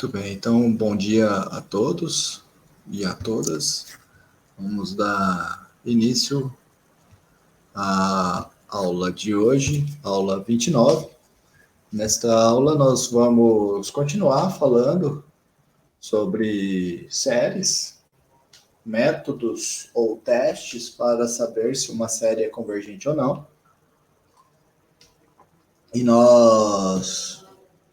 Muito bem, então bom dia a todos e a todas. Vamos dar início à aula de hoje, aula 29. Nesta aula nós vamos continuar falando sobre séries, métodos ou testes para saber se uma série é convergente ou não. E nós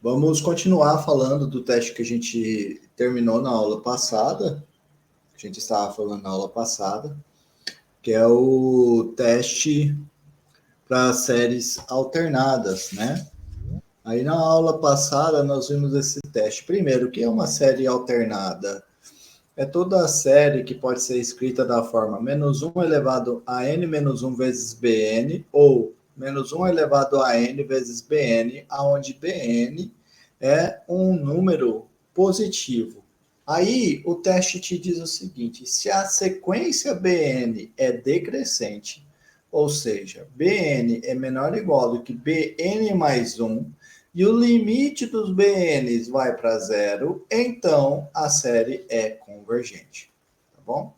vamos continuar falando do teste que a gente terminou na aula passada, que a gente estava falando na aula passada, que é o teste para séries alternadas, né? Aí na aula passada nós vimos esse teste. Primeiro, o que é uma série alternada? É toda a série que pode ser escrita da forma -1 elevado a n menos 1 vezes bn, ou -1 elevado a n vezes bn, onde bn é um número positivo. Aí o teste te diz o seguinte: se a sequência bn é decrescente, ou seja, bn é menor ou igual do que bn mais 1, e o limite dos bn's vai para zero, então a série é convergente. Tá bom?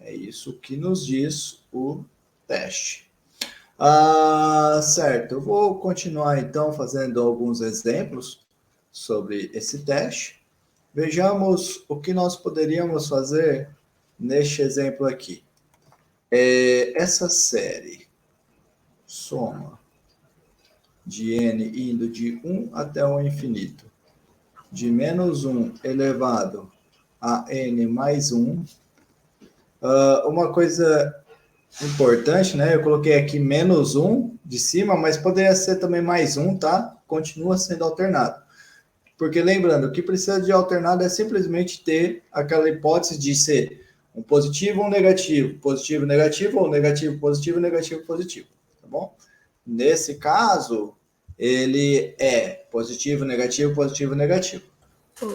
É isso que nos diz o teste. Certo, eu vou continuar então fazendo alguns exemplos sobre esse teste. Vejamos o que nós poderíamos fazer neste exemplo aqui. Essa série soma de n indo de 1 até o infinito, de -1 elevado a n mais 1. Uma coisa importante, né? Eu coloquei aqui -1 de cima, mas poderia ser também mais 1, tá? Continua sendo alternado. Porque lembrando, o que precisa de alternado é simplesmente ter aquela hipótese de ser um positivo ou um negativo, positivo, negativo, ou negativo, positivo, negativo, positivo, tá bom? Nesse caso, ele é positivo, negativo, negativo.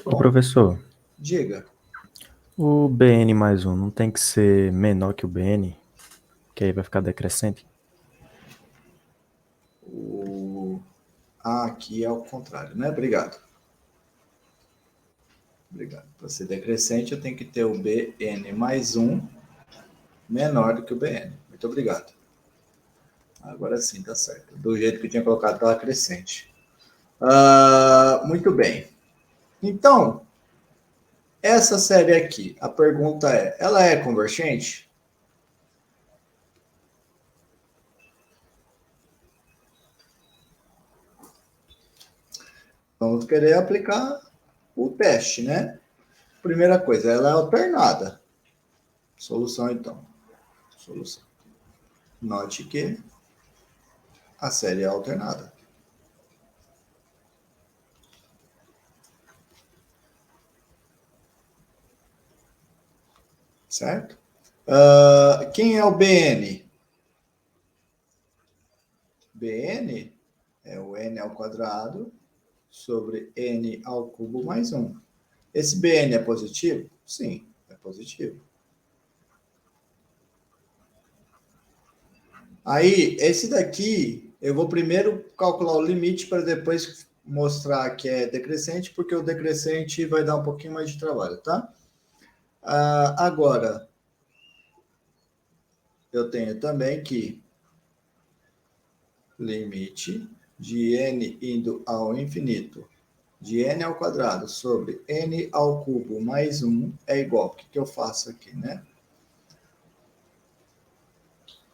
Ô, professor, Diga. o BN mais 1 não tem que ser menor que o BN, que aí vai ficar decrescente? Aqui é o contrário, né? Obrigado. Para ser decrescente, eu tenho que ter o BN mais 1 menor do que o BN. Muito obrigado. Agora sim, tá certo. Do jeito que eu tinha colocado, estava crescente. Muito bem. Então, essa série aqui, a pergunta é, ela é convergente? Vamos querer aplicar o teste, né? Primeira coisa, ela é alternada. Solução, então. Solução. Note que a série é alternada. Certo? Quem é o BN? BN é o n ao quadrado sobre n ao cubo mais 1. Esse BN é positivo? Sim, é positivo. Aí, esse daqui, eu vou primeiro calcular o limite para depois mostrar que é decrescente, porque o decrescente vai dar um pouquinho mais de trabalho, tá? Agora, eu tenho também que limite de n indo ao infinito de n ao quadrado sobre n ao cubo mais 1 é igual. O que eu faço aqui, né?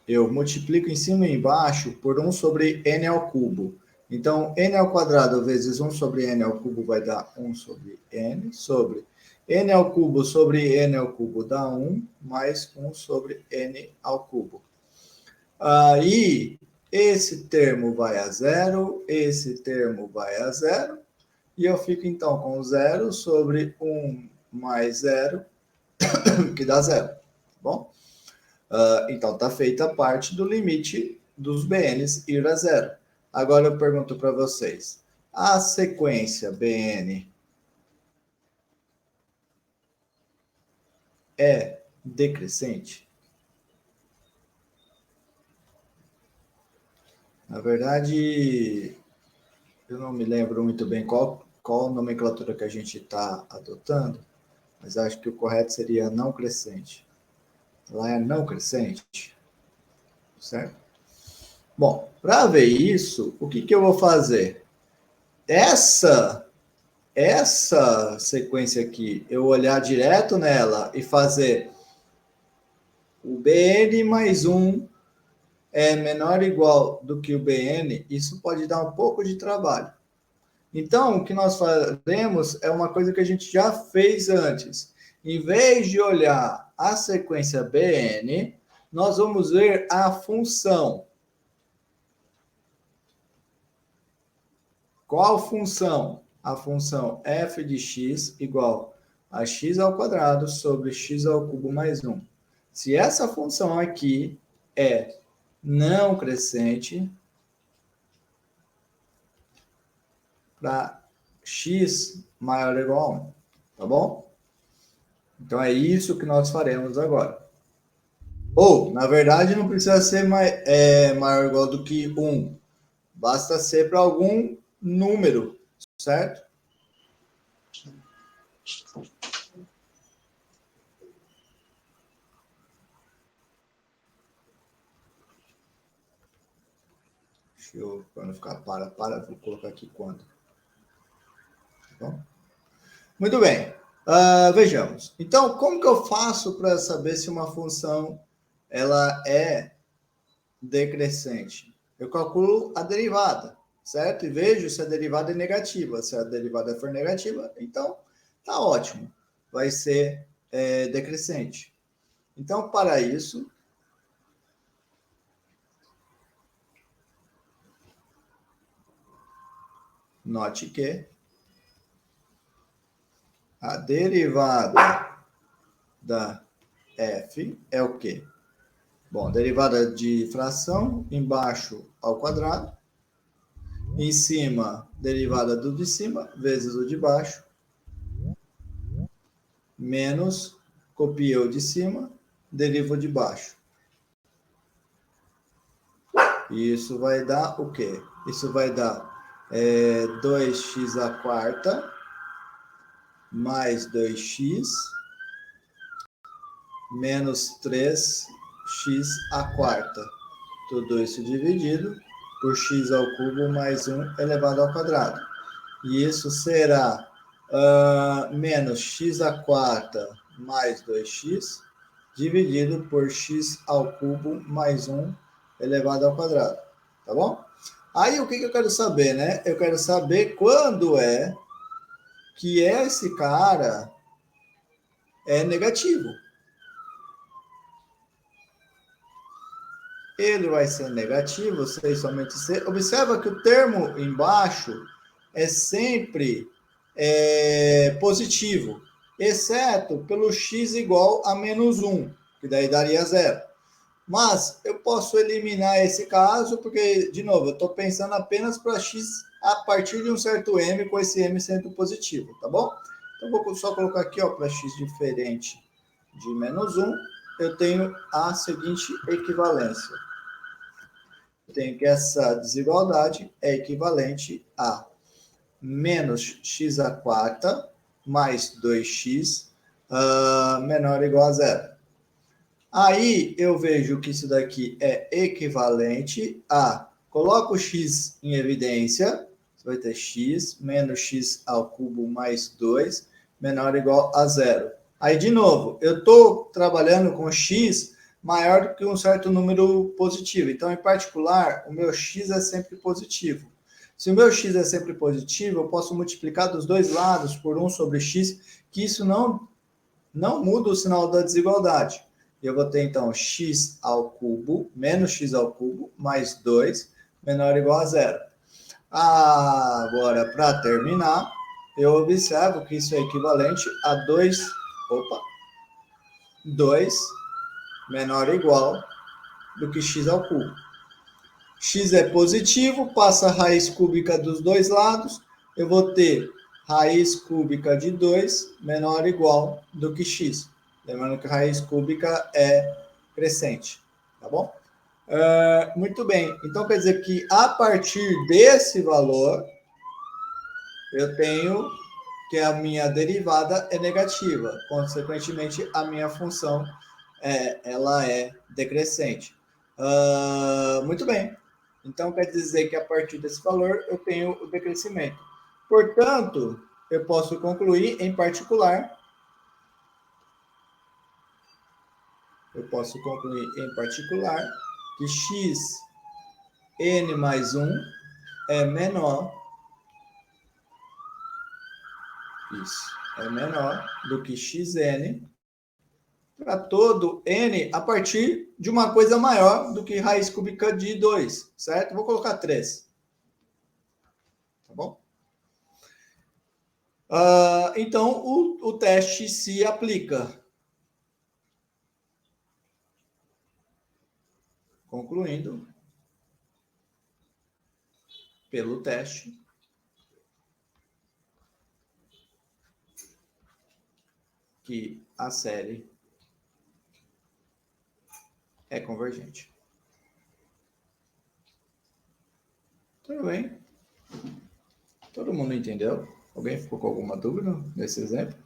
Eu multiplico em cima e embaixo por 1 sobre n ao cubo. Então, n ao quadrado vezes 1 sobre n ao cubo vai dar 1 sobre n ao cubo sobre n ao cubo dá 1, mais 1 sobre n ao cubo. Aí, esse termo vai a zero, esse termo vai a zero, e eu fico, então, com 0 sobre 1 mais 0, que dá 0, tá bom? Então, está feita a parte do limite dos BNs ir a zero. Agora eu pergunto para vocês, a sequência BN é decrescente? Na verdade, eu não me lembro muito bem qual nomenclatura que a gente está adotando, mas acho que o correto seria não crescente. Lá é não crescente, certo? Bom, para ver isso, o que eu vou fazer? Essa sequência aqui, eu olhar direto nela e fazer o BN mais 1 é menor ou igual do que o BN, isso pode dar um pouco de trabalho. Então, o que nós faremos é uma coisa que a gente já fez antes. Em vez de olhar a sequência BN, nós vamos ver a função. Qual função? A função f de x igual a x ao quadrado sobre x ao cubo mais 1. Se essa função aqui é não crescente, para x maior ou igual a 1, tá bom? Então é isso que nós faremos agora. Ou, na verdade, não precisa ser maior ou igual do que 1. Basta ser para algum número, certo? Deixa eu, para não ficar vou colocar aqui quando. Tá bom? Muito bem. Vejamos. Então, como que eu faço para saber se uma função ela é decrescente? Eu calculo a derivada, certo? E vejo se a derivada é negativa. Se a derivada for negativa, então tá ótimo. Vai ser decrescente. Então, para isso, note que a derivada da f é o quê? Bom, derivada de fração, embaixo ao quadrado, em cima, derivada do de cima, vezes o de baixo, menos, copia o de cima, deriva o de baixo. E isso vai dar o quê? Isso vai dar 2x à quarta, mais 2x, menos 3x à quarta. Tudo isso dividido por x ao cubo mais 1 elevado ao quadrado. E isso será menos x à quarta mais 2x, dividido por x ao cubo mais 1 elevado ao quadrado. Tá bom? Aí o que eu quero saber, né? Eu quero saber quando é que esse cara é negativo. Ele vai ser negativo, se somente ser. Observa que o termo embaixo é sempre positivo, exceto pelo x igual a menos 1, que daí daria zero. Mas eu posso eliminar esse caso, porque, de novo, eu estou pensando apenas para x a partir de um certo m, com esse m sendo positivo, tá bom? Então, vou só colocar aqui, para x diferente de menos 1, eu tenho a seguinte equivalência. Eu tenho que essa desigualdade é equivalente a menos x à quarta mais 2x menor ou igual a zero. Aí eu vejo que isso daqui é equivalente a... Coloco o x em evidência, você vai ter x menos x ao cubo mais 2 menor ou igual a zero. Aí, de novo, eu estou trabalhando com x maior do que um certo número positivo. Então, em particular, o meu x é sempre positivo. Se o meu x é sempre positivo, eu posso multiplicar dos dois lados por 1 sobre x, que isso não muda o sinal da desigualdade. Eu vou ter, então, x ao cubo, menos x ao cubo, mais 2, menor ou igual a zero. Agora, para terminar, eu observo que isso é equivalente a 2 menor ou igual do que x ao cubo. X é positivo, passa a raiz cúbica dos dois lados, eu vou ter raiz cúbica de 2 menor ou igual do que x. Lembrando que a raiz cúbica é crescente, tá bom? Muito bem, então quer dizer que a partir desse valor, eu tenho que a minha derivada é negativa. Consequentemente, a minha função ela é decrescente. Muito bem. Então, quer dizer que a partir desse valor, eu tenho o decrescimento. Portanto, eu posso concluir, em particular, que x n mais 1 é menor, do que xn para todo n a partir de uma coisa maior do que raiz cúbica de 2, certo? Vou colocar 3. Tá bom? Então, o teste se aplica. Concluindo, pelo teste, que a série é convergente. Tudo bem? Todo mundo entendeu? Alguém ficou com alguma dúvida nesse exemplo?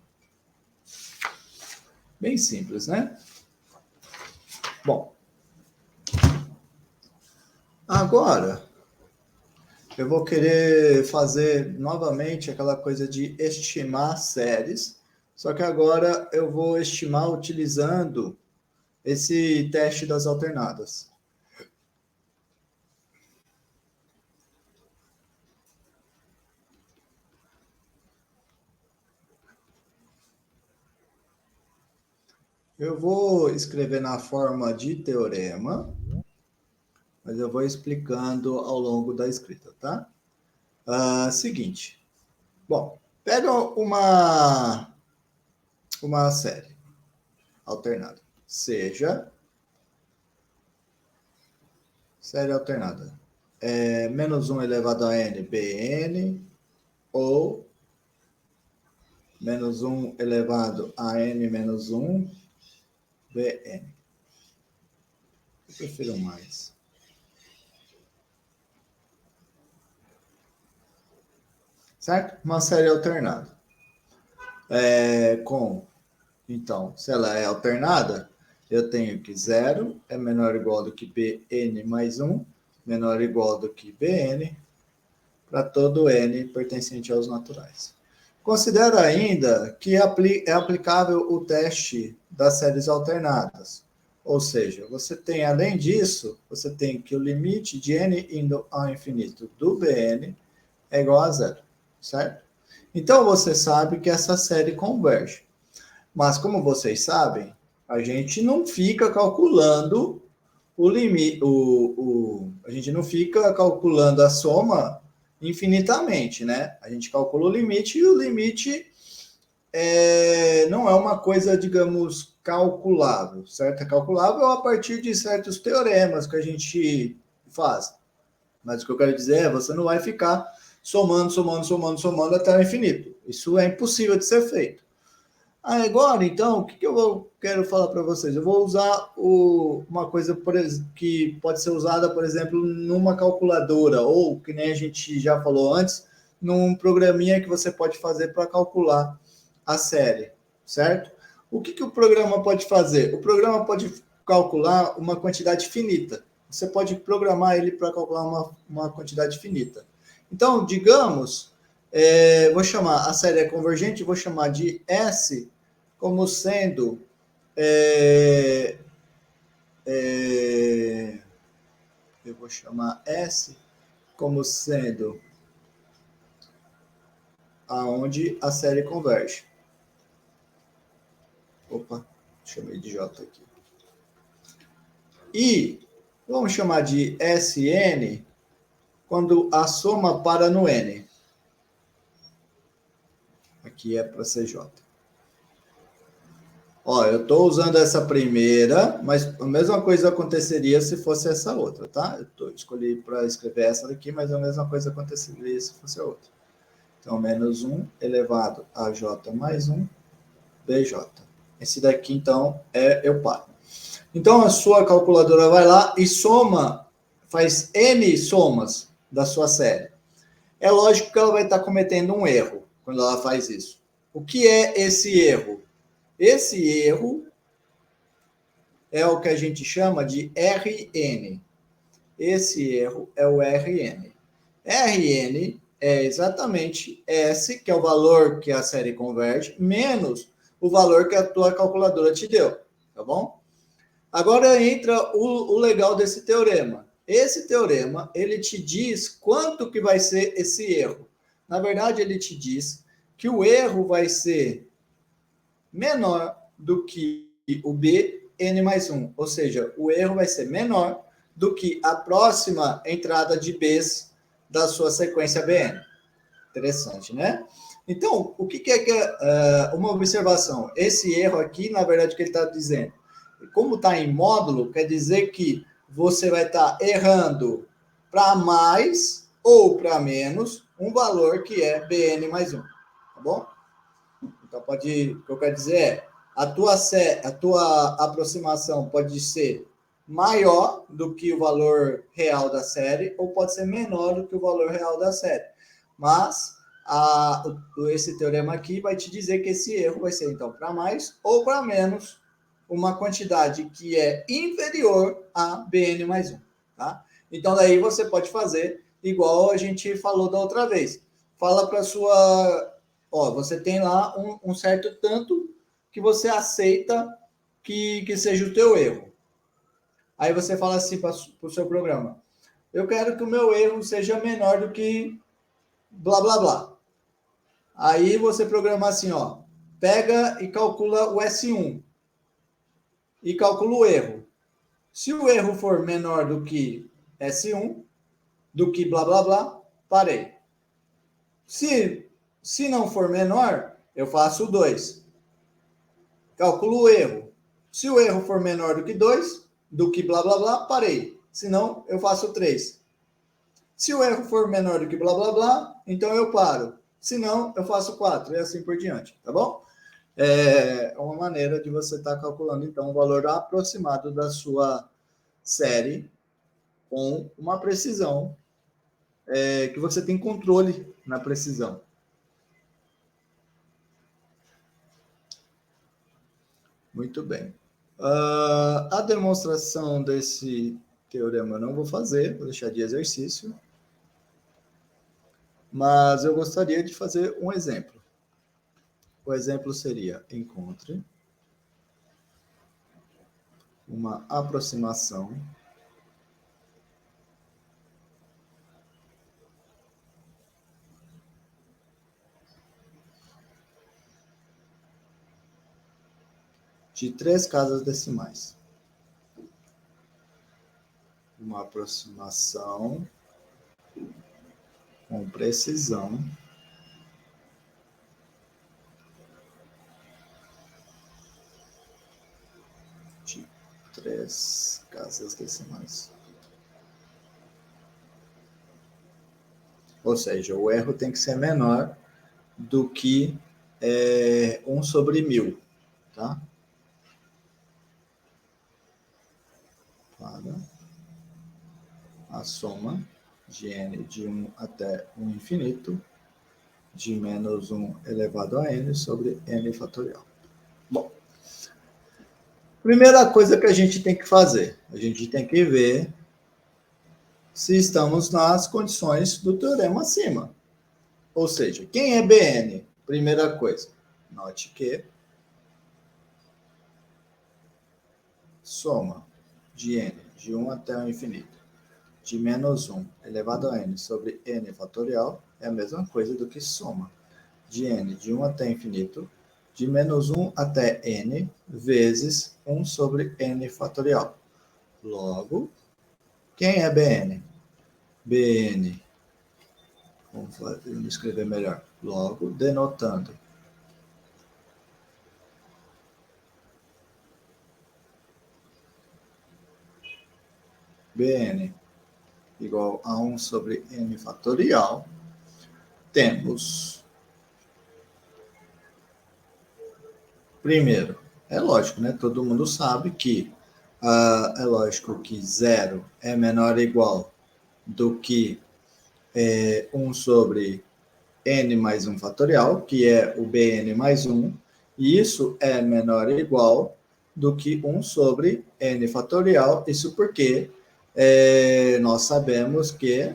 Bem simples, né? Bom, agora eu vou querer fazer novamente aquela coisa de estimar séries, só que agora eu vou estimar utilizando esse teste das alternadas. Eu vou escrever na forma de teorema, mas eu vou explicando ao longo da escrita, tá? Seguinte. Bom, pega uma série alternada. Seja série alternada. Menos 1 elevado a n, bn, ou menos 1 elevado a n menos 1, bn. Eu prefiro mais. Certo? Uma série alternada. Então, se ela é alternada, eu tenho que 0 é menor ou igual do que bn mais 1, menor ou igual do que bn, para todo n pertencente aos naturais. Considera ainda que é aplicável o teste das séries alternadas. Ou seja, você tem, além disso, você tem que o limite de n indo ao infinito do bn é igual a 0, certo? Então, você sabe que essa série converge. Mas, como vocês sabem, a gente não fica calculando o limite, a gente não fica calculando a soma infinitamente, né? A gente calcula o limite e o limite não é uma coisa, digamos, calculável, certo? É calculável a partir de certos teoremas que a gente faz. Mas o que eu quero dizer é, você não vai ficar somando até o infinito. Isso é impossível de ser feito. Agora, então, o que eu quero falar para vocês? Eu vou usar uma coisa que pode ser usada, por exemplo, numa calculadora, ou, que nem a gente já falou antes, num programinha que você pode fazer para calcular a série, certo? O que o programa pode fazer? O programa pode calcular uma quantidade finita. Você pode programar ele para calcular uma quantidade finita. Então, digamos, vou chamar a série convergente, vou chamar de S como sendo eu vou chamar S como sendo aonde a série converge. Opa, chamei de J aqui. E vamos chamar de Sn quando a soma para no N. Aqui é para CJ. Ó, eu estou usando essa primeira, mas a mesma coisa aconteceria se fosse essa outra, tá? Escolhi para escrever essa daqui, mas a mesma coisa aconteceria se fosse a outra. Então, menos 1 elevado a J mais 1, BJ. Esse daqui, então, eu paro. Então, a sua calculadora vai lá e soma, faz N somas da sua série. é lógico que ela vai estar cometendo um erro quando ela faz isso. O que é esse erro? Esse erro é o que a gente chama de RN. Esse erro é o RN. RN é exatamente S, que é o valor que a série converte, menos o valor que a tua calculadora te deu, tá bom? Agora entra o legal desse teorema. Esse teorema, ele te diz quanto que vai ser esse erro. Na verdade, ele te diz que o erro vai ser menor do que o Bn mais 1. Ou seja, o erro vai ser menor do que a próxima entrada de Bs da sua sequência Bn. Interessante, né? Então, o que é uma observação? Esse erro aqui, na verdade, o que ele está dizendo? Como está em módulo, quer dizer que você vai estar errando para mais ou para menos um valor que é Bn mais 1. Tá bom? Então, o que eu quero dizer é, a tua aproximação pode ser maior do que o valor real da série ou pode ser menor do que o valor real da série. Mas esse teorema aqui vai te dizer que esse erro vai ser, então, para mais ou para menos uma quantidade que é inferior a Bn mais 1. Tá? Então, daí você pode fazer igual a gente falou da outra vez. Fala para sua... Ó, você tem lá um certo tanto que você aceita que seja o teu erro. Aí você fala assim para o seu programa: eu quero que o meu erro seja menor do que blá blá blá. Aí você programa assim, ó, pega e calcula o S1 e calcula o erro. Se o erro for menor do que S1, do que blá blá blá, parei. Se não for menor, eu faço o 2. Calculo o erro. Se o erro for menor do que 2, do que blá blá blá, parei. Se não, eu faço o 3. Se o erro for menor do que blá blá blá, então eu paro. Se não, eu faço 4 e assim por diante, tá bom? É uma maneira de você estar calculando, então, o valor aproximado da sua série com uma precisão que você tem controle na precisão. Muito bem. A demonstração desse teorema eu não vou fazer, vou deixar de exercício. Mas eu gostaria de fazer um exemplo. O exemplo seria: encontre uma aproximação de 3 casas decimais. Uma aproximação com precisão de 3 casas decimais. Ou seja, o erro tem que ser menor do que 1 sobre 1000, tá? Para a soma de n de 1 até 1 infinito de menos 1 elevado a n sobre n fatorial. Bom, primeira coisa que a gente tem que fazer, a gente tem que ver se estamos nas condições do teorema acima. Ou seja, quem é Bn? Primeira coisa, note que soma de n de 1 até o infinito de menos 1 elevado a n sobre n fatorial é a mesma coisa do que soma de n de 1 até infinito de menos 1 até n vezes 1 sobre n fatorial. Logo, quem é Bn? Bn, vamos escrever melhor, logo denotando Bn igual a 1 sobre n fatorial, temos, primeiro, é lógico, né? Todo mundo sabe que é lógico que 0 é menor ou igual do que 1 sobre n mais 1 fatorial, que é o bn mais 1, e isso é menor ou igual do que 1 sobre n fatorial, isso porque nós sabemos que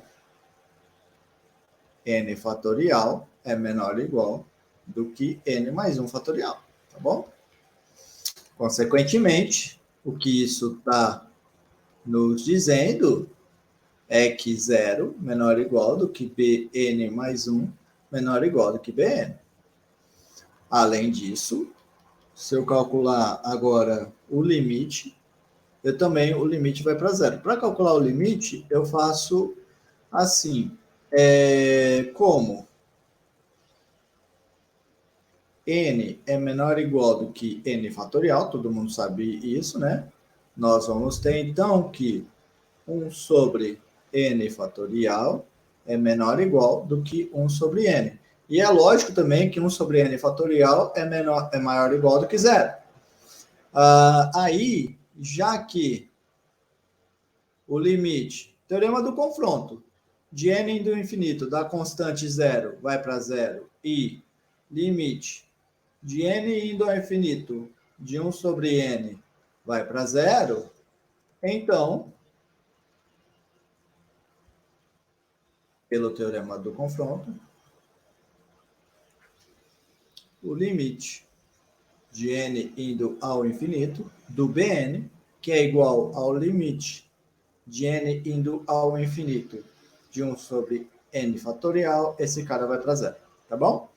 n fatorial é menor ou igual do que n mais 1 fatorial, tá bom? Consequentemente, o que isso está nos dizendo é que 0 menor ou igual do que bn mais 1 menor ou igual do que bn. Além disso, se eu calcular agora o limite, o limite vai para zero. Para calcular o limite, eu faço assim, como n é menor ou igual do que n fatorial, todo mundo sabe isso, né? Nós vamos ter, então, que 1 sobre n fatorial é menor ou igual do que 1 sobre n. E é lógico também que 1 sobre n fatorial é maior ou igual do que zero. Aí, já que o limite, teorema do confronto, de n indo ao infinito da constante zero vai para zero e limite de n indo ao infinito de 1 sobre n vai para zero, então, pelo teorema do confronto, o limite de n indo ao infinito do bn, que é igual ao limite de n indo ao infinito de 1 sobre n fatorial, esse cara vai para zero, tá bom?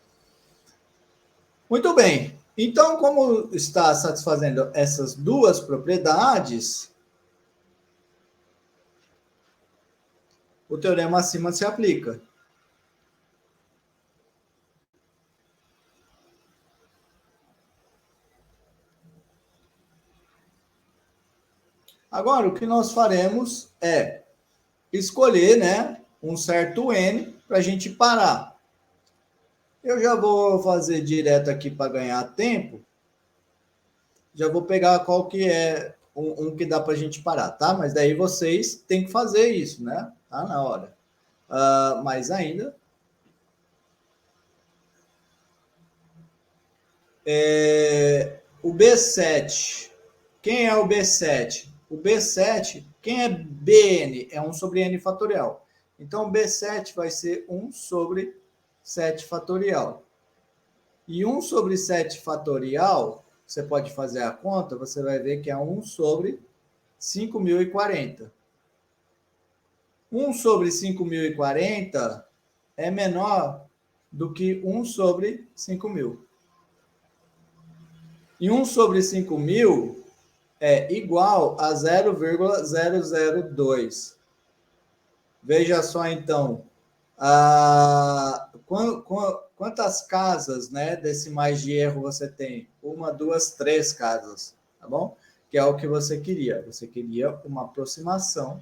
Muito bem. Então, como está satisfazendo essas duas propriedades, o teorema acima se aplica. Agora, o que nós faremos é escolher, né, um certo n para a gente parar. Eu já vou fazer direto aqui para ganhar tempo. Já vou pegar qual que é um que dá para a gente parar, tá? Mas daí vocês têm que fazer isso, né? Tá na hora. Mas ainda... o B7. Quem é o B7? O B7, quem é Bn? É 1 sobre n fatorial. Então, o B7 vai ser 1 sobre 7 fatorial. E 1 sobre 7 fatorial, você pode fazer a conta, você vai ver que é 1 sobre 5.040. 1 sobre 5.040 é menor do que 1 sobre 5.000. E 1 sobre 5.000 é igual a 0,002. Veja só, então, quantas casas, né, decimais de erro você tem? 1, 2, 3 casas, tá bom? Que é o que você queria. Você queria uma aproximação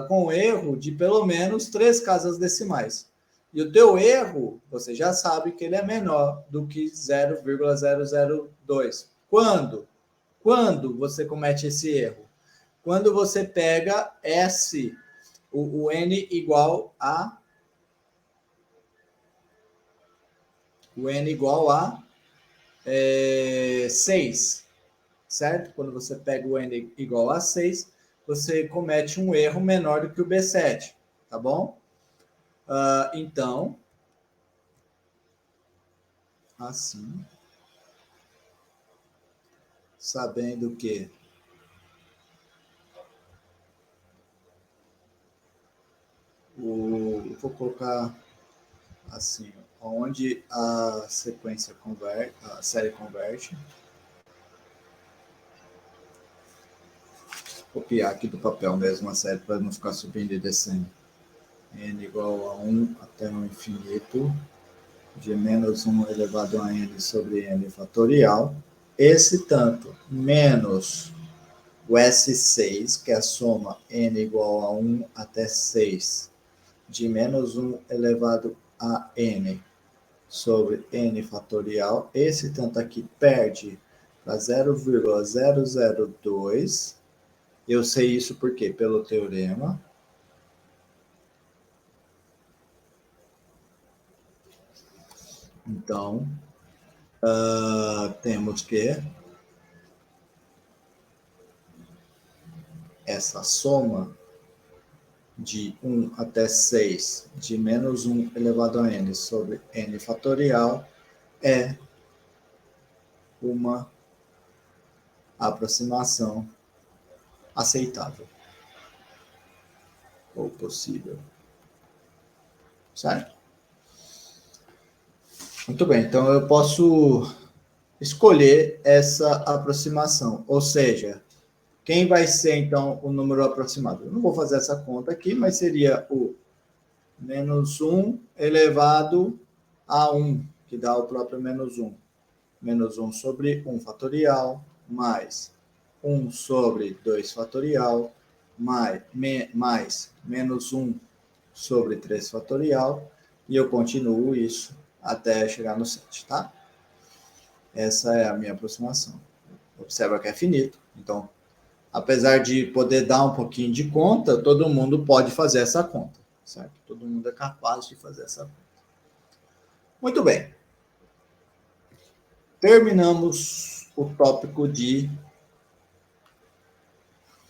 com erro de pelo menos 3 casas decimais. E o teu erro, você já sabe que ele é menor do que 0,002. Quando? Quando você comete esse erro? Quando você pega o n igual a 6, certo? Quando você pega o n igual a 6, você comete um erro menor do que o B7, tá bom? Então, assim, sabendo que vou colocar assim, onde a sequência converte, a série converte. Copiar aqui do papel mesmo a série para não ficar subindo e descendo. N igual a 1 até o infinito de menos 1 elevado a n sobre n fatorial. Esse tanto menos o S6, que é a soma n igual a 1 até 6 de menos 1 elevado a n sobre n fatorial. Esse tanto aqui perde para 0,002. Eu sei isso porque pelo teorema. Então, temos que essa soma de 1 até 6 de menos 1 elevado a n sobre n fatorial é uma aproximação aceitável ou possível, certo? Muito bem, então eu posso escolher essa aproximação, ou seja, quem vai ser então o número aproximado? Eu não vou fazer essa conta aqui, mas seria o menos 1 elevado a 1, que dá o próprio menos 1. Menos 1 sobre 1 fatorial, mais 1 sobre 2 fatorial, mais menos 1 sobre 3 fatorial, e eu continuo isso até chegar no 7, tá? Essa é a minha aproximação. Observa que é finito, então, apesar de poder dar um pouquinho de conta, todo mundo pode fazer essa conta, certo? Todo mundo é capaz de fazer essa conta. Muito bem. Terminamos o tópico de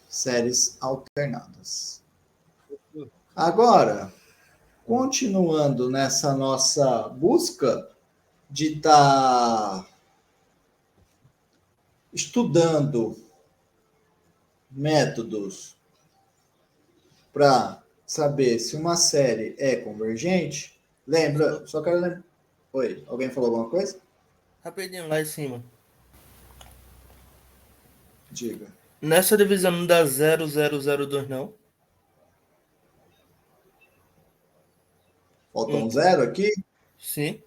séries alternadas. Agora, continuando nessa nossa busca de estar estudando métodos para saber se uma série é convergente, lembra, só quero lembrar. Oi, alguém falou alguma coisa? Rapidinho, lá em cima. Diga. Nessa divisão não dá 0,002 não? Faltou Um, um zero aqui? sim.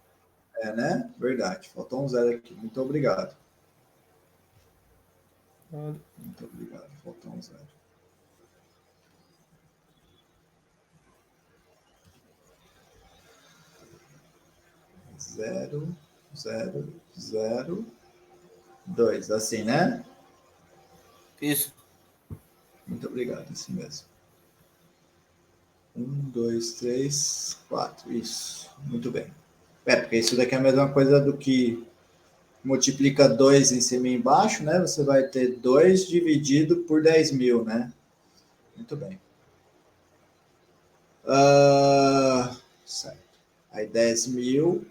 É, né? Verdade, faltou um zero aqui. Muito obrigado. Muito obrigado, faltou um zero. Zero, zero, zero, dois. Assim, né? Isso. Muito obrigado, assim mesmo. 1, 2, 3, 4. Isso. Muito bem. É, porque isso daqui é a mesma coisa do que multiplica 2 em cima e embaixo, né? Você vai ter 2 dividido por 10.000, né? Muito bem. Certo. Aí 10.000,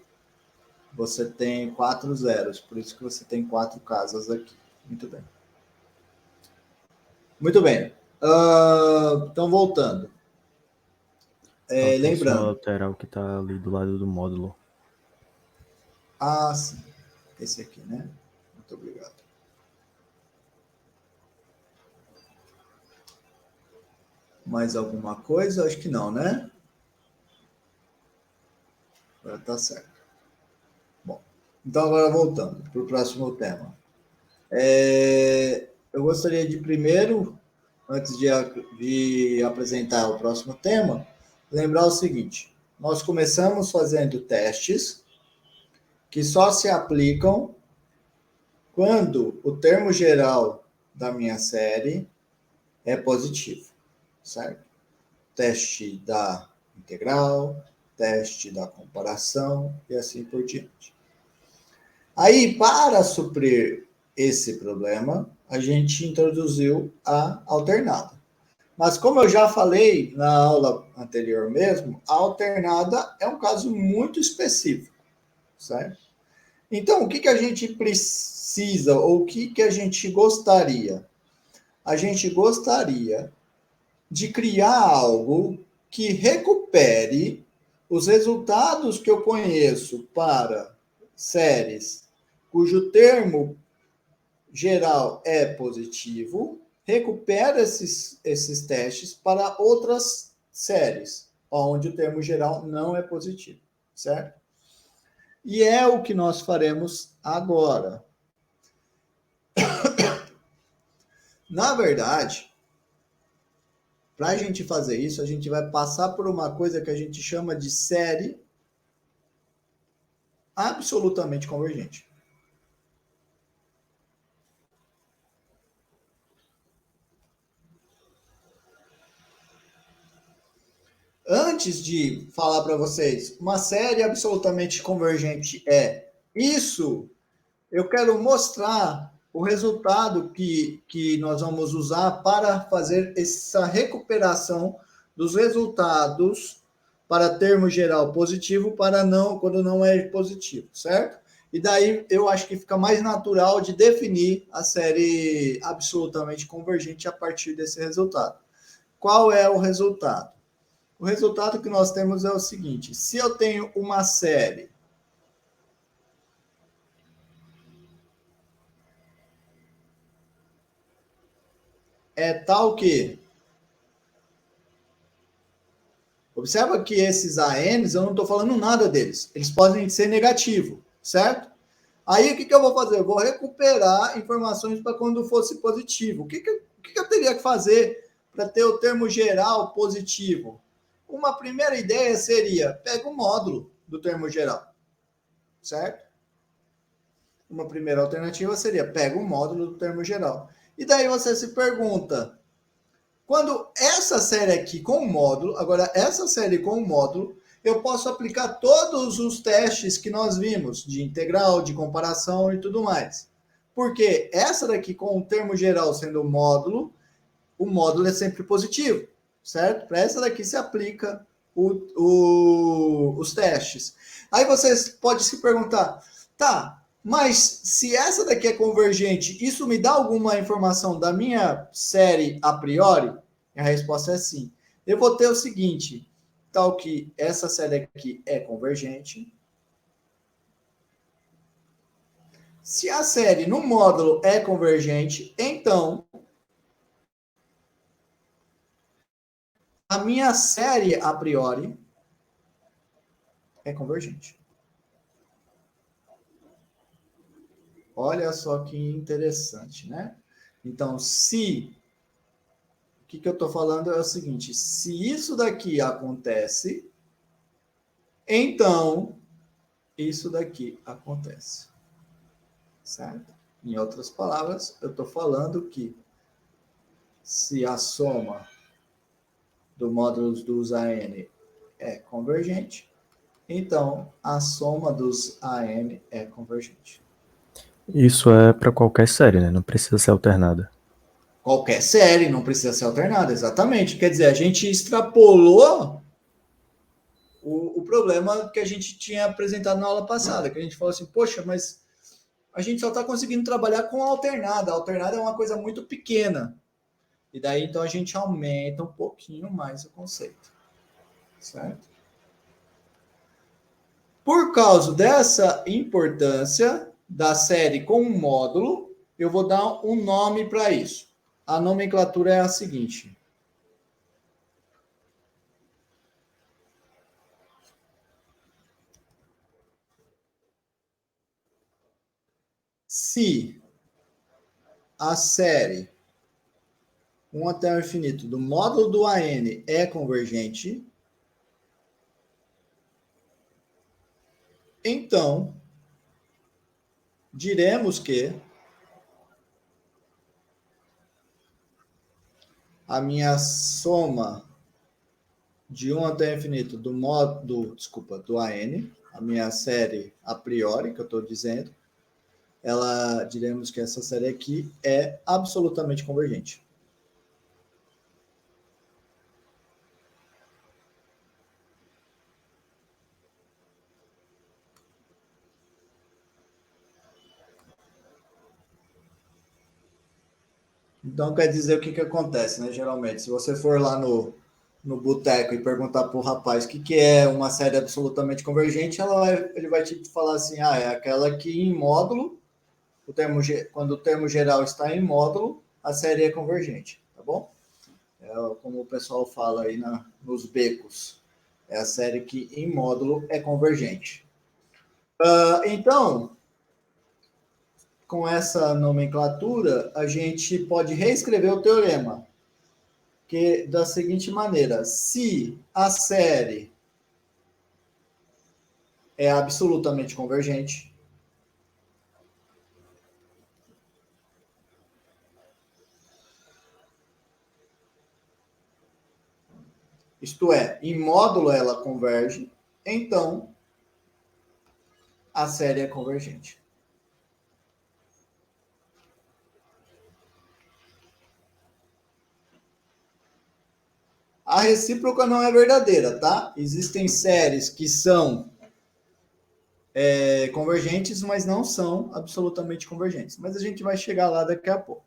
você tem 4 zeros. Por isso que você tem 4 casas aqui. Muito bem. Muito bem. Então, voltando. Faltou só Lembrando. alterar o que tá ali do lado do módulo. Ah, sim. Esse aqui, né? Muito obrigado. Mais alguma coisa? Acho que não, né? Agora tá certo. Bom, então agora voltando para o próximo tema. Eu gostaria de primeiro, antes de apresentar o próximo tema, lembrar o seguinte: nós começamos fazendo testes que só se aplicam quando o termo geral da minha série é positivo, certo? Teste da integral, teste da comparação e assim por diante. Aí, para suprir esse problema, a gente introduziu a alternada. Mas como eu já falei na aula anterior mesmo, a alternada é um caso muito específico, certo? Então, o que a gente precisa ou o que a gente gostaria? A gente gostaria de criar algo que recupere os resultados que eu conheço para séries cujo termo geral é positivo, recupera esses testes para outras séries, onde o termo geral não é positivo, certo? E é o que nós faremos agora. Na verdade, para a gente fazer isso, a gente vai passar por uma coisa que a gente chama de série absolutamente convergente. Antes de falar para vocês, uma série absolutamente convergente é isso, eu quero mostrar o resultado que nós vamos usar para fazer essa recuperação dos resultados para termo geral positivo para não quando não é positivo, certo? E daí eu acho que fica mais natural de definir a série absolutamente convergente a partir desse resultado. Qual é o resultado? O resultado que nós temos é o seguinte: se eu tenho uma série é tal que observa que esses ANs, eu não estou falando nada deles. Eles podem ser negativos, certo? Aí o que eu vou fazer? Eu vou recuperar informações para quando fosse positivo. O que eu teria que fazer para ter o termo geral positivo? Uma primeira ideia seria, pega o módulo do termo geral, certo? Uma primeira alternativa seria, pega o módulo do termo geral. E daí você se pergunta, quando essa série aqui com o módulo, agora essa série com o módulo, eu posso aplicar todos os testes que nós vimos, de integral, de comparação e tudo mais. Porque essa daqui com o termo geral sendo o módulo é sempre positivo, certo? Para essa daqui se aplica os testes. Aí vocês podem se perguntar, tá, mas se essa daqui é convergente, isso me dá alguma informação da minha série a priori? A resposta é sim. Eu vou ter o seguinte, tal que essa série aqui é convergente. Se a série no módulo é convergente, então a minha série a priori é convergente. Olha só que interessante, né? Então, se o que eu estou falando é o seguinte: se isso daqui acontece, então isso daqui acontece, certo? Em outras palavras, eu estou falando que se a soma do módulo dos AN é convergente, então a soma dos AN é convergente. Isso é para qualquer série, né? Não precisa ser alternada. Qualquer série não precisa ser alternada, exatamente. Quer dizer, a gente extrapolou o problema que a gente tinha apresentado na aula passada, que a gente falou assim, poxa, mas a gente só está conseguindo trabalhar com a alternada. A alternada é uma coisa muito pequena. E daí, então, a gente aumenta um pouquinho mais o conceito. Certo? Por causa dessa importância da série com um módulo, eu vou dar um nome para isso. A nomenclatura é a seguinte. Se a série 1 até o infinito do módulo do AN é convergente, então diremos que a minha soma de 1 até o infinito do AN, a minha série a priori, que eu estou dizendo, ela diremos que essa série aqui é absolutamente convergente. Então, quer dizer o que acontece, né? Geralmente, se você for lá no boteco e perguntar para o rapaz o que é uma série absolutamente convergente, ele vai te falar assim, é aquela que em módulo, quando o termo geral está em módulo, a série é convergente, tá bom? É como o pessoal fala aí nos becos, é a série que em módulo é convergente. Então, com essa nomenclatura, a gente pode reescrever o teorema, que da seguinte maneira: se a série é absolutamente convergente, isto é, em módulo ela converge, então a série é convergente. A recíproca não é verdadeira, tá? Existem séries que são convergentes, mas não são absolutamente convergentes. Mas a gente vai chegar lá daqui a pouco.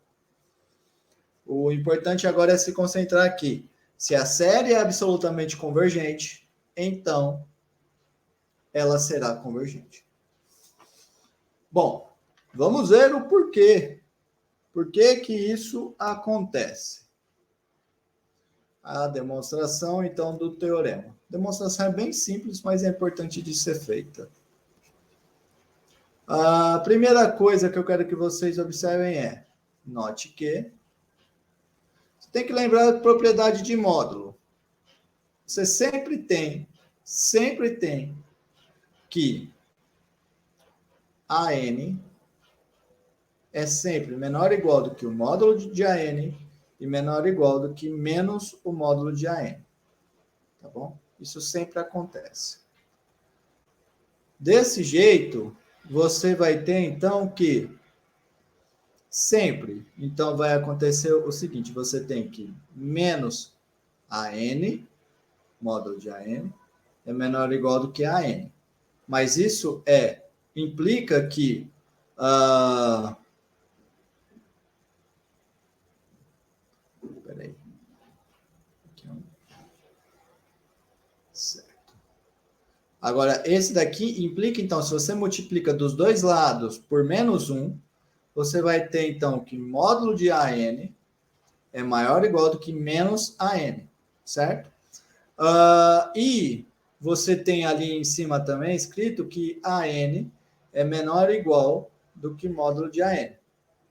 O importante agora é se concentrar aqui. Se a série é absolutamente convergente, então ela será convergente. Bom, vamos ver o porquê. Por que que isso acontece? A demonstração, então, do teorema. A demonstração é bem simples, mas é importante de ser feita. A primeira coisa que eu quero que vocês observem é, note que você tem que lembrar da propriedade de módulo. Você sempre tem que AN é sempre menor ou igual do que o módulo de AN e menor ou igual do que menos o módulo de AN. Tá bom? Isso sempre acontece. Desse jeito, você vai ter, então, que sempre, então, vai acontecer o seguinte, você tem que menos AN, módulo de AN, é menor ou igual do que AN. Mas isso implica que peraí. Aqui, certo. Agora, esse daqui implica, então, se você multiplica dos dois lados por menos 1, você vai ter, então, que módulo de AN é maior ou igual do que menos AN, certo? E você tem ali em cima também escrito que AN é menor ou igual do que módulo de AN,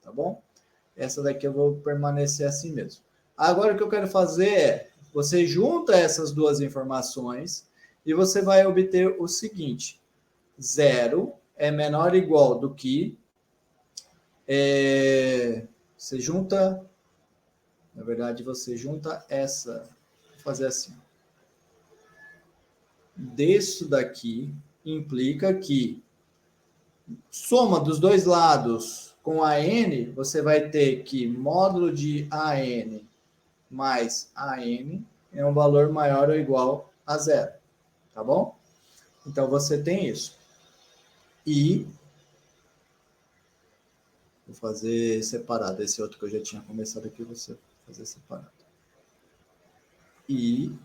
tá bom? Essa daqui eu vou permanecer assim mesmo. Agora o que eu quero fazer é, você junta essas duas informações e você vai obter o seguinte, 0 é menor ou igual do que, você junta, na verdade você junta essa, vou fazer assim, disso daqui implica que soma dos dois lados com AN, você vai ter que módulo de AN mais AN é um valor maior ou igual a zero, tá bom? Então, você tem isso. E, vou fazer separado, esse outro que eu já tinha começado aqui, você fazer separado. E,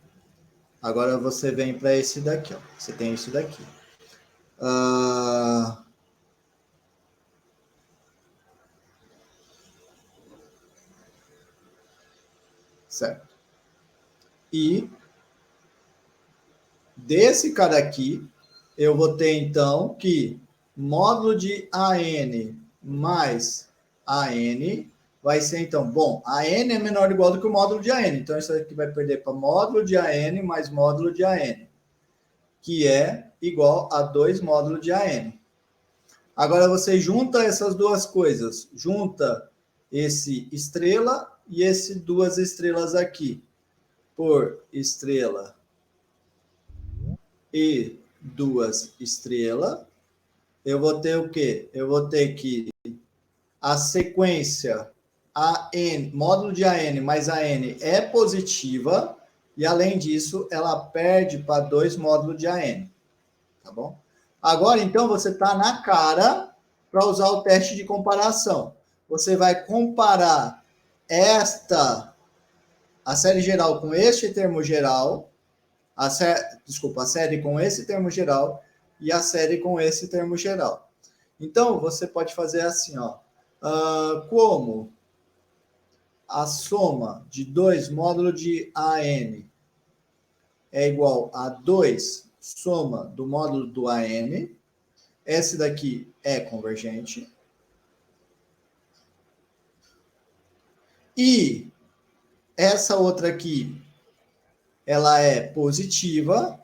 agora você vem para esse daqui, ó. Você tem isso daqui. Certo. E, desse cara aqui, eu vou ter, então, que módulo de AN mais AN vai ser, então, bom, AN é menor ou igual do que o módulo de AN. Então, isso aqui vai perder para módulo de AN mais módulo de AN, que é igual a 2 módulos de AN. Agora, você junta essas duas coisas. Junta esse estrela e esse duas estrelas aqui por estrela e duas estrelas, eu vou ter o quê? Eu vou ter que a sequência AN, módulo de AN mais AN é positiva, e além disso, ela perde para 2 módulos de AN. Tá bom? Agora, então, você está na cara para usar o teste de comparação. Você vai comparar a série geral com este termo geral, a série com esse termo geral e a série com esse termo geral. Então, você pode fazer assim, ó. Como a soma de 2 módulos de AN é igual a 2 soma do módulo do AN, esse daqui é convergente. E essa outra aqui, ela é positiva.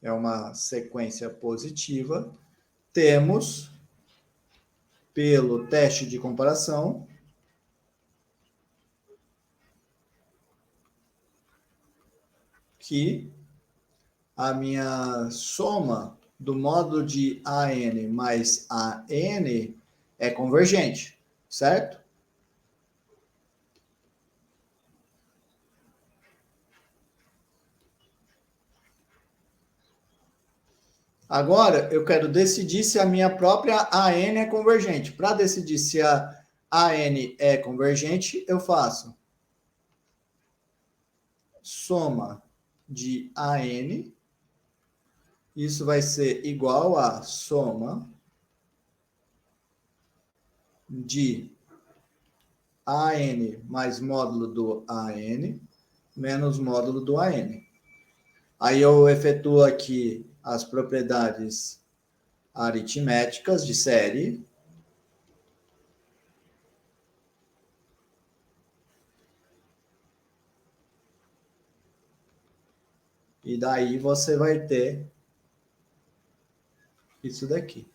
é uma sequência positiva, temos, pelo teste de comparação, que a minha soma do módulo de AN mais AN é convergente, certo? Agora, eu quero decidir se a minha própria AN é convergente. Para decidir se a AN é convergente, eu faço soma de AN. Isso vai ser igual a soma de AN mais módulo do AN menos módulo do AN. Aí eu efetuo aqui as propriedades aritméticas de série. E daí você vai ter isso daqui.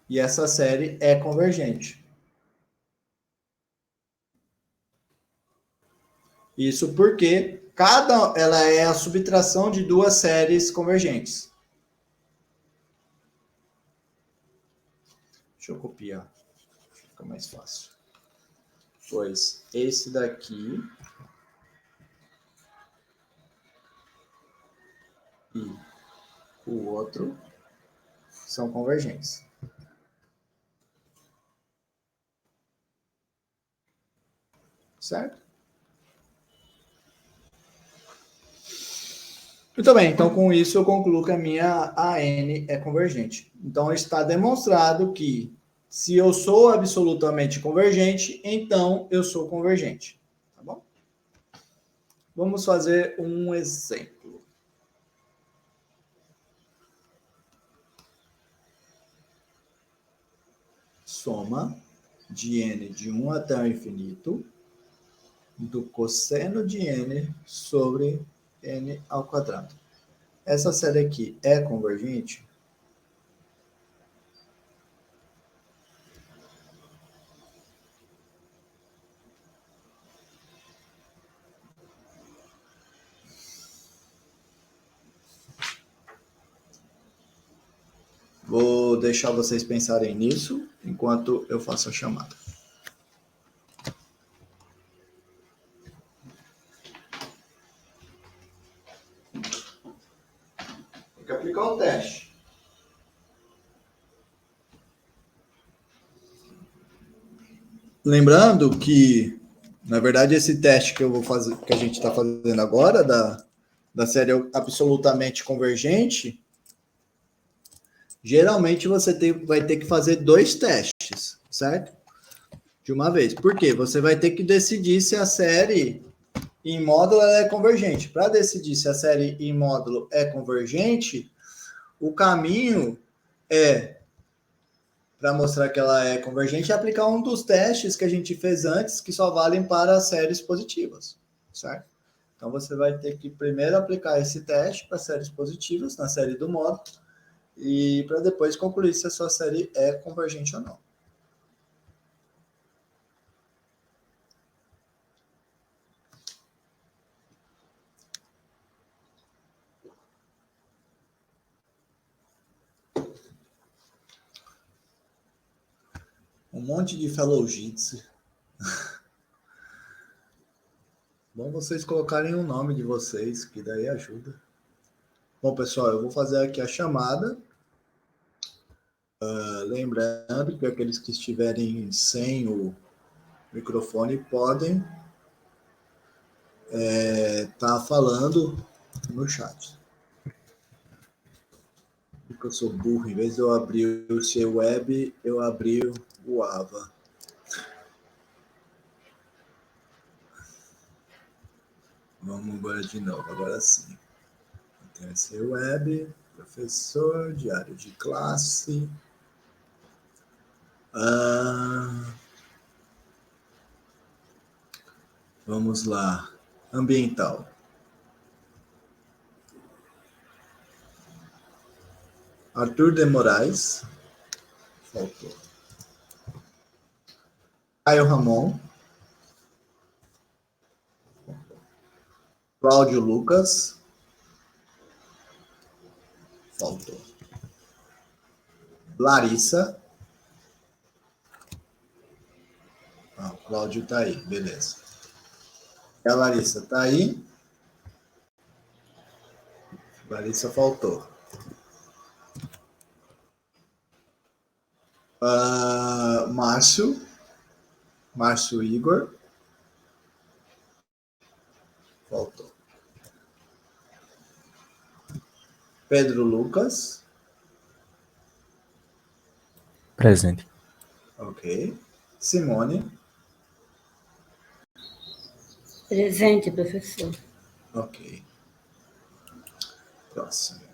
E essa série é convergente. Isso porque ela é a subtração de duas séries convergentes. Deixa eu copiar. Fica mais fácil. Pois esse daqui e o outro são convergentes. Certo? Muito bem, então com isso eu concluo que a minha AN é convergente. Então está demonstrado que se eu sou absolutamente convergente, então eu sou convergente. Tá bom? Vamos fazer um exemplo. Soma de n de 1 até o infinito do cosseno de n sobre n ao quadrado. Essa série aqui é convergente? Vou deixar vocês pensarem nisso enquanto eu faço a chamada. Tem que aplicar o teste. Lembrando que, na verdade, esse teste que eu vou fazer, que a gente está fazendo agora, da série absolutamente convergente, geralmente você vai ter que fazer dois testes, certo? De uma vez. Por quê? Você vai ter que decidir se a série em módulo ela é convergente. Para decidir se a série em módulo é convergente, o caminho para mostrar que ela é convergente, é aplicar um dos testes que a gente fez antes, que só valem para séries positivas, certo? Então, você vai ter que primeiro aplicar esse teste para séries positivas, na série do módulo, e para depois concluir se a sua série é convergente ou não. Um monte de fellowships. Bom vocês colocarem o nome de vocês, que daí ajuda. Bom, pessoal, eu vou fazer aqui a chamada. Lembrando que aqueles que estiverem sem o microfone podem estar falando no chat. Porque eu sou burro, em vez de eu abrir o seu web, eu abri o AVA. Vamos agora de novo, agora sim. Tem esse web, professor, diário de classe. Vamos lá. Ambiental. Arthur de Moraes. Faltou. Caio Ramon. Cláudio Lucas. Faltou. Larissa. Ah, o Cláudio tá aí, beleza. A Larissa tá aí. Larissa faltou. Márcio. Márcio Igor. Faltou. Pedro Lucas. Presente. Ok. Simone. Presente, professor. Ok. Próximo.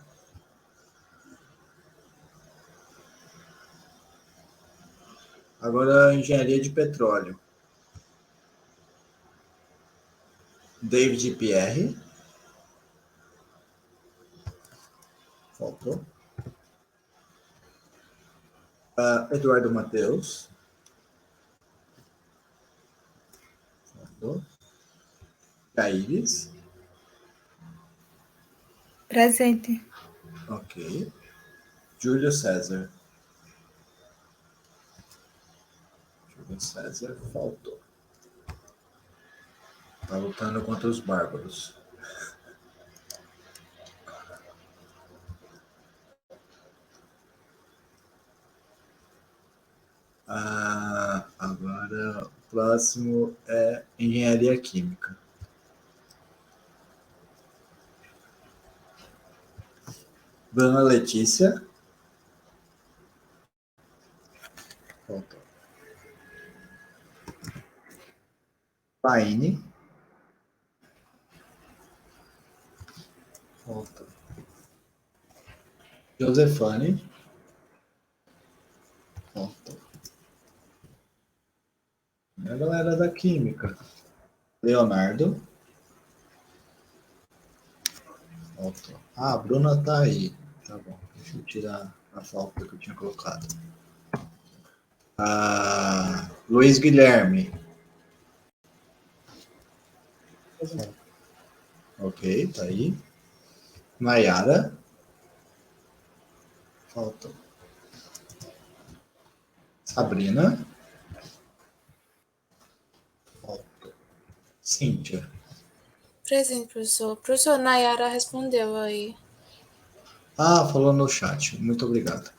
Agora, engenharia de petróleo. David Pierre. Faltou. Eduardo Mateus. Faltou. Caíris. Presente. Ok. Júlio César. Júlio César faltou. Tá lutando contra os bárbaros. Agora o próximo é engenharia química. Bruna Letícia. Faltou. Paine. Faltou. Josefane. Faltou. A galera da química. Leonardo. Faltou. Ah, a Bruna tá aí. Tá bom. Deixa eu tirar a falta que eu tinha colocado. Luiz Guilherme. Ok, tá aí. Nayara. Faltou. Sabrina. Faltou. Cíntia. Presente, professor. Professor Nayara respondeu aí. Ah, falou no chat. Muito obrigado.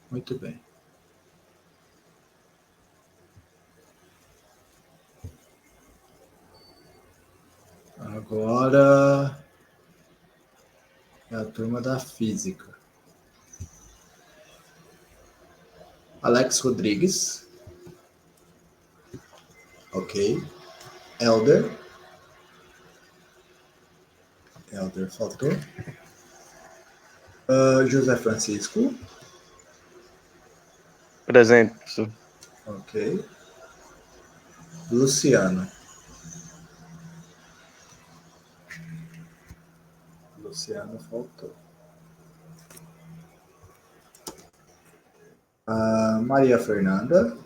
Muito bem. Agora é a turma da física. Alex Rodrigues. Ok. Elder. Elder faltou. José Francisco. Presente, professor. Ok. Luciano. Luciano faltou. Maria Fernanda.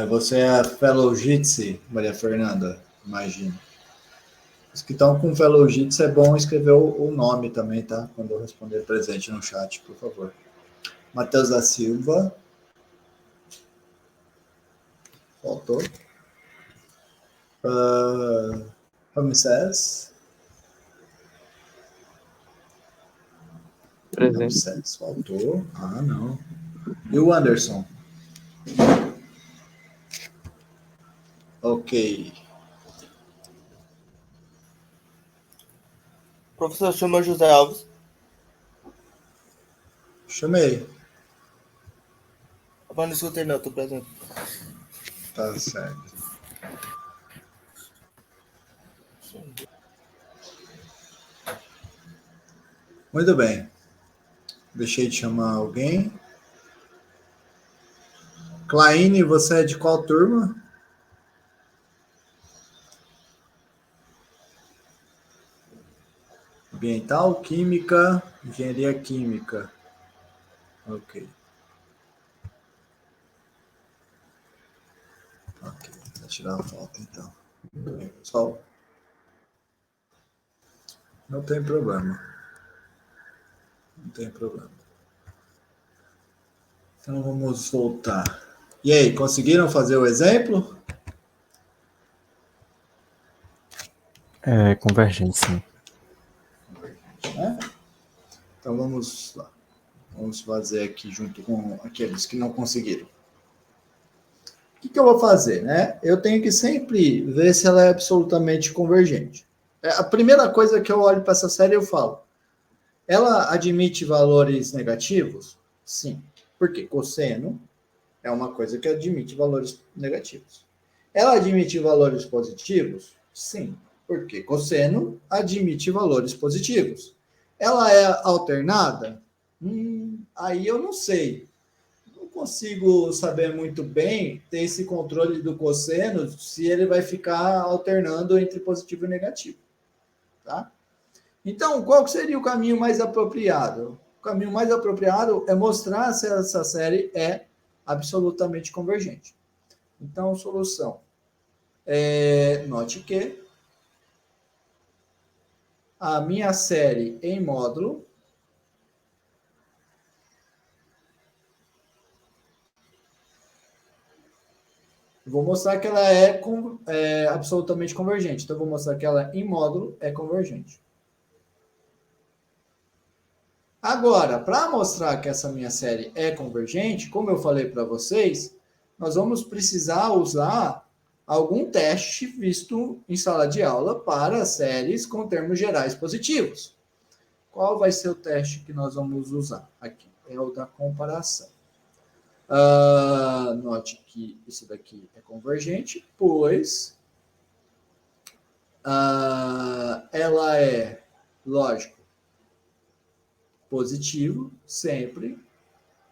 Você é a Fellow Jitsi, Maria Fernanda, imagino. Os que estão com Fellow Jitsi é bom escrever o nome também, tá? Quando eu responder presente no chat, por favor. Matheus da Silva. Faltou. Ramsés. Presente. Ramsés faltou. Ah, não. E o Anderson? Ok. Professor, chama José Alves. Chamei. Eu não escutei não, tô presente. Tá certo. Muito bem. Deixei de chamar alguém. Claine, você é de qual turma? Ambiental, Química, Engenharia Química. Ok. Ok, vou tirar a foto então. Pessoal, não tem problema. Não tem problema. Então vamos voltar. E aí, conseguiram fazer o exemplo? É convergente, sim. Né? Então vamos lá. Vamos fazer aqui junto com aqueles que não conseguiram. O que eu vou fazer, né? Eu tenho que sempre ver se ela é absolutamente convergente. A primeira coisa que eu olho para essa série eu falo, ela admite valores negativos? Sim. Por quê? Cosseno é uma coisa que admite valores negativos. Ela admite valores positivos? Sim. Por quê? Cosseno admite valores positivos. Ela é alternada? Aí eu não sei. Não consigo saber muito bem ter esse controle do cosseno se ele vai ficar alternando entre positivo e negativo. Tá? Então, qual seria o caminho mais apropriado? O caminho mais apropriado é mostrar se essa série é absolutamente convergente. Então, solução. Note que a minha série em módulo vou mostrar que ela é absolutamente convergente. Então, vou mostrar que ela em módulo é convergente. Agora, para mostrar que essa minha série é convergente, como eu falei para vocês, nós vamos precisar usar algum teste visto em sala de aula para séries com termos gerais positivos. Qual vai ser o teste que nós vamos usar? Aqui é o da comparação. Note que isso daqui é convergente, pois ela é, lógico, positivo, sempre.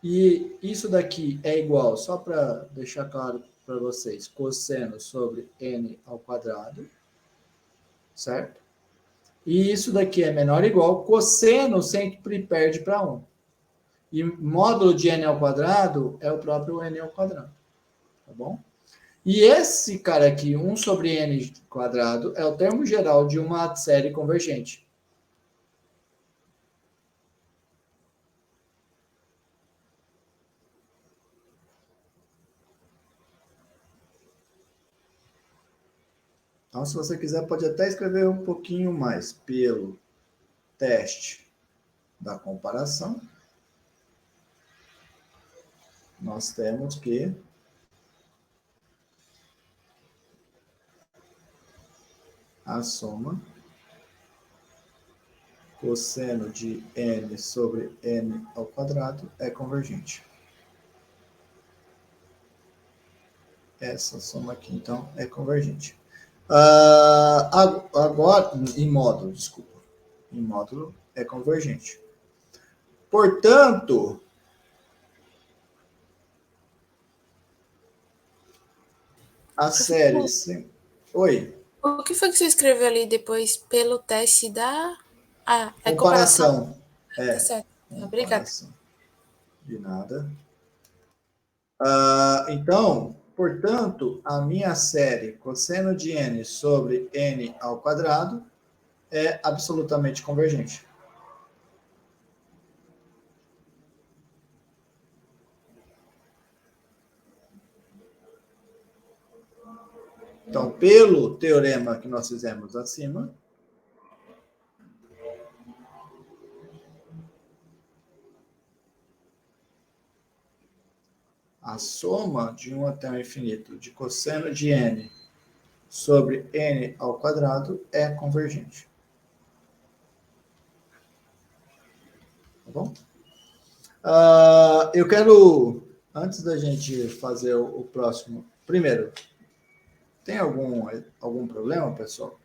E isso daqui é igual, só para deixar claro para vocês, cosseno sobre n ao quadrado, certo? E isso daqui é menor ou igual, cosseno sempre perde para 1. E módulo de n ao quadrado é o próprio n ao quadrado, tá bom? E esse cara aqui, 1 sobre n quadrado, é o termo geral de uma série convergente. Então, se você quiser, pode até escrever um pouquinho mais. Pelo teste da comparação, nós temos que a soma cosseno de n sobre n ao quadrado é convergente. Essa soma aqui, então, é convergente. Agora, em módulo, desculpa. Em módulo é convergente. Portanto, a série... Oi? O que foi que você escreveu ali depois pelo teste da... é Comparação. Tá certo. Obrigada. De nada. Então, portanto, a minha série cosseno de n sobre n ao quadrado é absolutamente convergente. Então, pelo teorema que nós fizemos acima, a soma de 1 até o infinito de cosseno de n sobre n ao quadrado é convergente. Tá bom? Eu quero, antes da gente fazer o próximo, primeiro, tem algum problema, pessoal?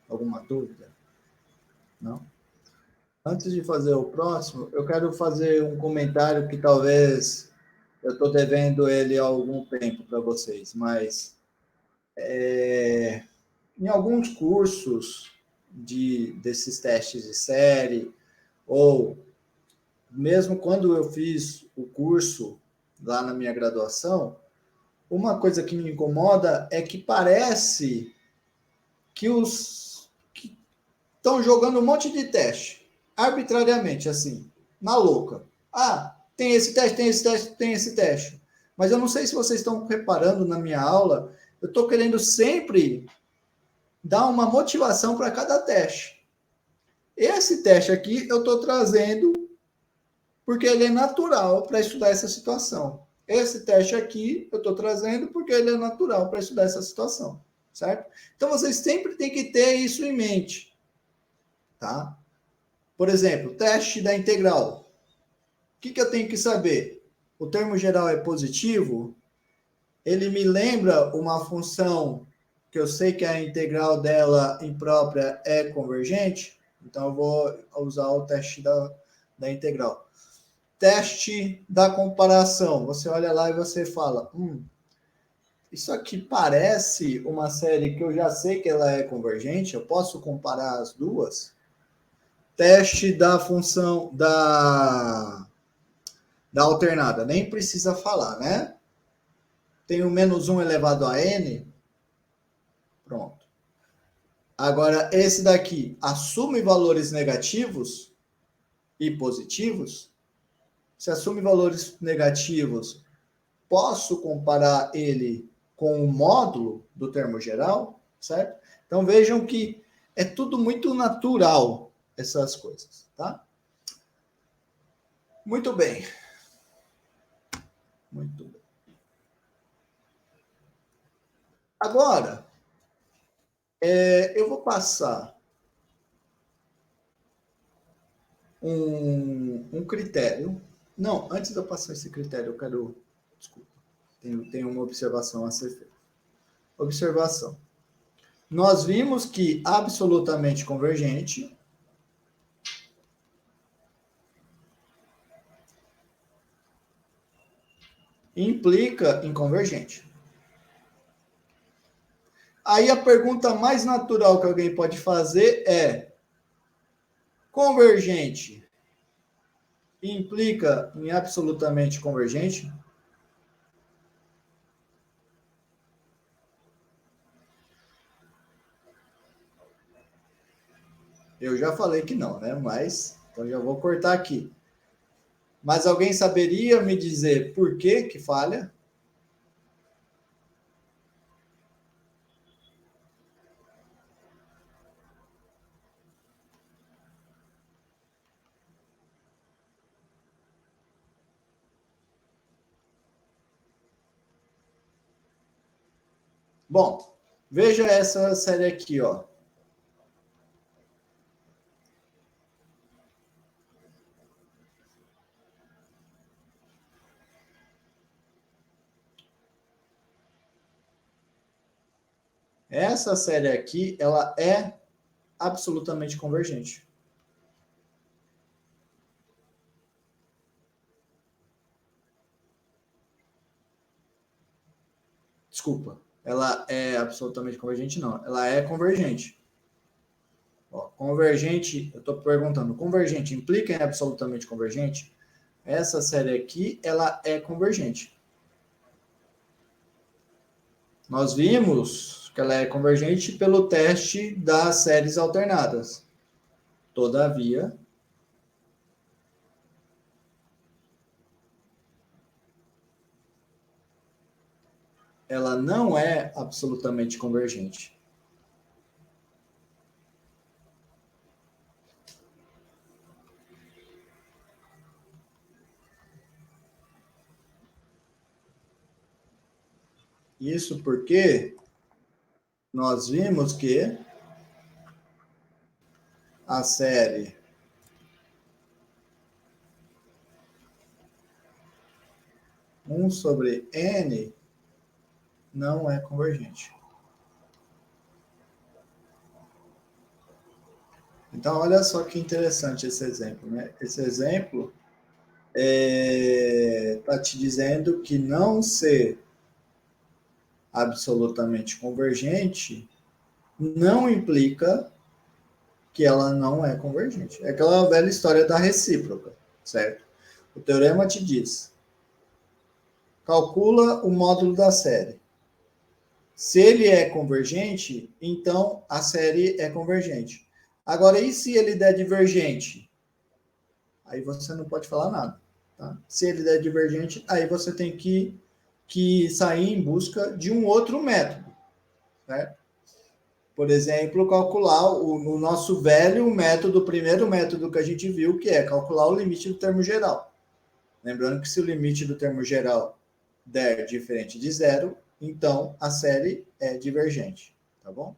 Alguma dúvida? Não? Antes de fazer o próximo, eu quero fazer um comentário que talvez eu estou devendo ele há algum tempo para vocês, mas em alguns cursos desses testes de série, ou mesmo quando eu fiz o curso lá na minha graduação, uma coisa que me incomoda é que parece que os que estão jogando um monte de teste, arbitrariamente, assim, na louca. Ah, tem esse teste, tem esse teste, tem esse teste. Mas eu não sei se vocês estão reparando na minha aula, eu estou querendo sempre dar uma motivação para cada teste. Esse teste aqui eu estou trazendo porque ele é natural para estudar essa situação. Esse teste aqui eu estou trazendo porque ele é natural para estudar essa situação, certo? Então vocês sempre têm que ter isso em mente, tá? Por exemplo, teste da integral. O que eu tenho que saber? O termo geral é positivo? Ele me lembra uma função que eu sei que a integral dela imprópria é convergente? Então eu vou usar o teste da integral. Teste da comparação. Você olha lá e você fala, isso aqui parece uma série que eu já sei que ela é convergente, eu posso comparar as duas? Teste da função da alternada, nem precisa falar, né? Tem o menos 1 elevado a n, pronto. Agora, esse daqui assume valores negativos e positivos. Se assume valores negativos, posso comparar ele com o módulo do termo geral, certo? Então vejam que é tudo muito natural, essas coisas, tá? Muito bem. Muito bem. Agora, eu vou passar um critério. Não, antes de eu passar esse critério, eu quero... Desculpa, tenho uma observação a ser feita. Observação. Nós vimos que absolutamente convergente implica em convergente. Aí a pergunta mais natural que alguém pode fazer é: convergente implica em absolutamente convergente? Eu já falei que não, né? Mas, então já vou cortar aqui. Mas alguém saberia me dizer por que falha? Bom, veja essa série aqui, ó. Essa série aqui, ela é absolutamente convergente. Desculpa, ela é absolutamente convergente? Não, ela é convergente. Ó, convergente, eu estou perguntando, convergente implica em absolutamente convergente? Essa série aqui, ela é convergente. Nós vimos que ela é convergente pelo teste das séries alternadas. Todavia, ela não é absolutamente convergente. Isso porque nós vimos que a série um sobre n não é convergente. Então, olha só que interessante esse exemplo, né? Esse exemplo está te dizendo que não ser absolutamente convergente não implica que ela não é convergente. É aquela velha história da recíproca, certo? O teorema te diz: calcula o módulo da série. Se ele é convergente, então a série é convergente. Agora, e se ele der divergente? Aí você não pode falar nada. Tá? Se ele der divergente, aí você tem que sair em busca de um outro método. Certo? Por exemplo, calcular o nosso velho método, o primeiro método que a gente viu, que é calcular o limite do termo geral. Lembrando que se o limite do termo geral der diferente de zero, então a série é divergente, tá bom?